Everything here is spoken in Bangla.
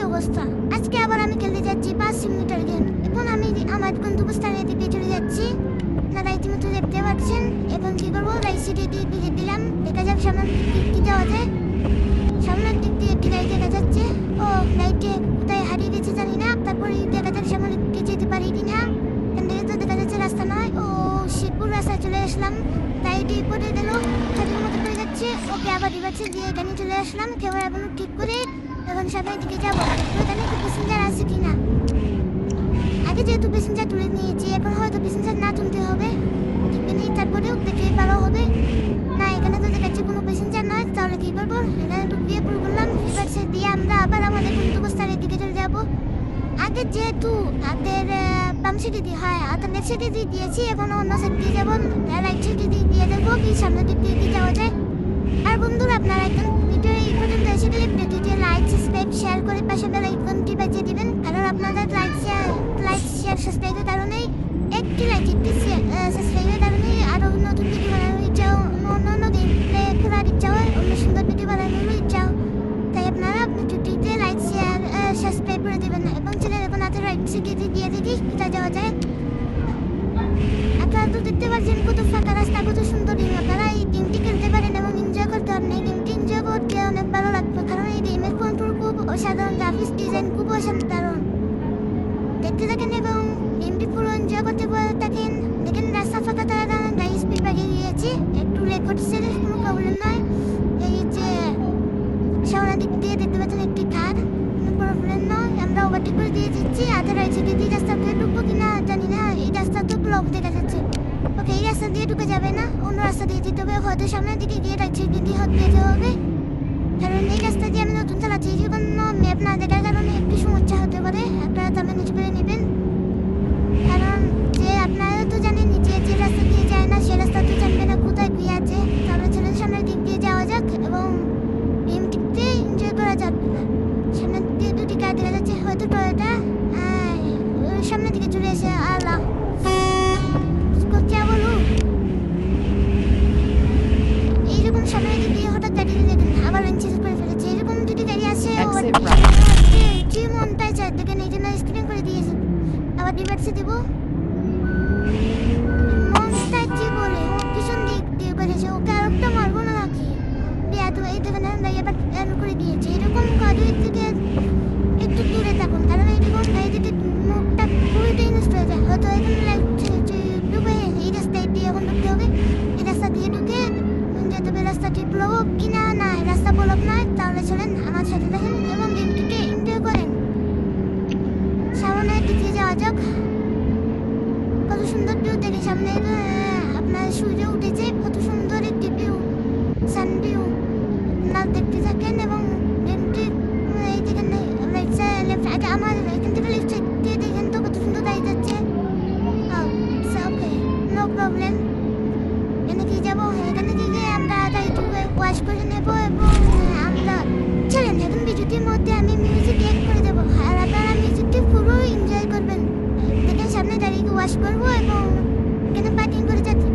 অবস্থা। আজকে আবার আমি খেলতে যাচ্ছি 5 মিটার গেম। এখন আমি আমার গন্তব্যস্থানের দিকে চলে যাচ্ছি। আপনারা ইতিমধ্যে দেখতে পাচ্ছেন। এখন কি করবো, রাইট সাইডে দিয়ে দিলাম। দেখা যাক সামনের দিক কি যাওয়া যায়। সামনের দিক দিয়ে একটি গাড়ি দেখা যাচ্ছে। ও লাইটে কোথায় হারিয়ে গেছে জানি না। তারপরে দেখা যাক সামনের দিকে যেতে পারি কিনা। এখান থেকে তো দেখা যাচ্ছে রাস্তা নয়। ও শিবপুর রাস্তায় চলে আসলাম। লাইটে পড়ে গেল, ছাদের মতো পড়ে যাচ্ছে। ওকে আবার রিভার্সে দিয়ে এখানে চলে আসলাম। ক্যামেরা এখন ঠিক করে এখন সামনের দিকে যাবো। এখানে একটু প্যাসেঞ্জার আছে কিনা। আগে যেহেতু প্যাসেঞ্জার তুলে নিয়েছি, এখন হয়তো প্যাসেঞ্জার না তুলতে হবে। দেখবে নেই, তারপরেও দেখে ভালো হবে। না, এখানে তো দেখাচ্ছে কোনো প্যাসেঞ্জার নয়। তাহলে কি করবো, এখানে ঢুকিয়ে পুরো করলাম। রিভার্সে দিয়ে আমরা আবার আমাদের গন্তব্যস্থানের দিকে চলে যাবো। আগে যেহেতু হাতের বাম সাইডে দিয়ে হয়, হাতের লেফট সাইডে দিয়ে দিয়েছি, এখন অন্য সাইড দিয়ে যাবো। রাইট সাইডে দিয়ে দেখবো কি সামনের দিক দিয়ে যাওয়া যায়। আর বন্ধুরা, আপনারা এখন ভিডিও এই পর্যন্ত এসে গেলে ভিডিওটি লাইক, সাবস্ক্রাইব, শেয়ার করে পাশে বেল আইকনটি বাজিয়ে দিবেন। কারণ আপনাদের লাইক, শেয়ার, সাবস্ক্রাইবের কারণেই একটি লাইক, একটি সাবস্ক্রাইবের কারণেই আরও নতুন ভিডিও বানানোর ইচ্ছাও, অন্য গেম প্লে খেলার ইচ্ছাও, অন্য সুন্দর ভিডিও বানানোর ইচ্ছাও। তাই আপনারা ভিডিওটিতে লাইক, শেয়ার, সাবস্ক্রাইব করে দেবেন এবং চ্যানেল এখন হাতে রাইট সাইডে দিয়ে দেখি কোথায় যাওয়া যায়। আপনারা তো দেখতে পাচ্ছেন কত ফাঁকা রাস্তা, কত সুন্দর গেম। আপনারা এই গেমটি খেলতে পারেন এবং এনজয় করতে পারেন। এই গেমটি এনজয় করতে অনেক ভালো লাগবে, কারণ এই গেমের কন্ট্রোল খুব অসাধারণ, গ্রাফিক্স ডিজাইন খুব অসাধারণ। দেখতে থাকেন এবং গেমটি পুরো এনজয় করতে থাকেন। দেখেন রাস্তা ফাঁকা, তারা গাড়ি স্পিড বাড়িয়ে দিয়েছি। একটু লেট করছে, কোনো প্রবলেম নয়। এই যে সামনের দিক দিয়ে দেখতে পাচ্ছেন একটি কার, কোনো প্রবলেম নয়। আমরা ওভারটেক করে দিয়ে দিচ্ছি। আধা রাইট সাইডে দিয়ে রাস্তা দিয়ে ঢুকবো কিনা জানি না। এই রাস্তা তো ব্লক দেখা যাচ্ছে। ওকে, এই রাস্তা দিয়ে ঢুকে যাবে না, অন্য রাস্তা দিয়ে যেতে হবে। হয়তো সামনের দিকে গিয়ে রাইট সাইডে দিয়ে যেতে হবে, কারণ এই রাস্তা দিয়ে আমি নতুন চালাচ্ছি। এই জন্য ম্যাপ না দেখার কারণে একটু সমস্যা হতে পারে। আপনারা তার ম্যানেজ করে নেবেন, কারণ যে আপনারা তো জানেন যে রাস্তা দিয়ে যায় না সে রাস্তা তো জানবে না কোথায় কি আছে। তাহলে চলেন সামনের দিক দিয়ে যাওয়া যাক এবং গেমটিতে এনজয় করা যাক। সামনের দিকে দুটি কার দেখা যাচ্ছে, হয়তো টয়োটা। সামনের দিকে চলে এসে আল্লাহ क्या बोलूं, এইরকম সামনের দিক দিয়ে হঠাৎ গাড়ি দেখেন আবার চেঞ্জ করে ফেলেছে। এরকম যদি গাড়ি আসে যে মনটাই চায় দেখেন, এই জন্য স্ক্রিন করে দিয়েছে। আবার রিভার্সে দেবো, মনটা কি বলে পিছন দিক দিয়ে করেছে। ওকে আরেকটা মারবো না নাকি, এই দেখেন এবার করে দিয়েছে। এরকম গাড়ির থেকে একটু দূরে থাকুন, কারণ এইরকম গাড়ি থেকে মুখটা খুবই ডেঞ্জারাস হয়ে যায়। হয়তো এখন ঢুকে এই রাস্তায় দিয়ে এখন ঢুকতে হবে। এই রাস্তা দিয়ে ঢুকে যেতে হবে। রাস্তাটি ব্লক কিনা না, রাস্তা ব্লক নয়। তাহলে চলেন আমার সাথে দেখেন এবং গেমটিকে এনজয় করেন। সামনের দিকে যাওয়া যাক। কত সুন্দর ভিউ দেখে সামনে আপনার সূর্য উঠেছে, কত সুন্দর একটি ভিউ, সান ভিউ। আপনারা দেখতে থাকেন এবং গেমটি এই দেখেন রাইট সাইড লেফট সাইড, আমার এখান থেকে লেফট সাইড দিয়ে দেখেন তো কত সুন্দর দাঁড়িয়ে যাচ্ছে। ওকে, নো প্রবলেম। এখানে কি যাবো, এখানে গিয়ে আমরা গাড়িটিকে ওয়াশ করে নেবো এবং আমরা চলেন এখন ভিডিওটির মধ্যে আমি মিউজিক অ্যাড করে দেবো। আর আপনারা মিউজিকটি পুরো এনজয় করবেন। দেখেন সামনে গাড়িকে ওয়াশ করবো এবং এখানে পার্কিং করে যাচ্ছি।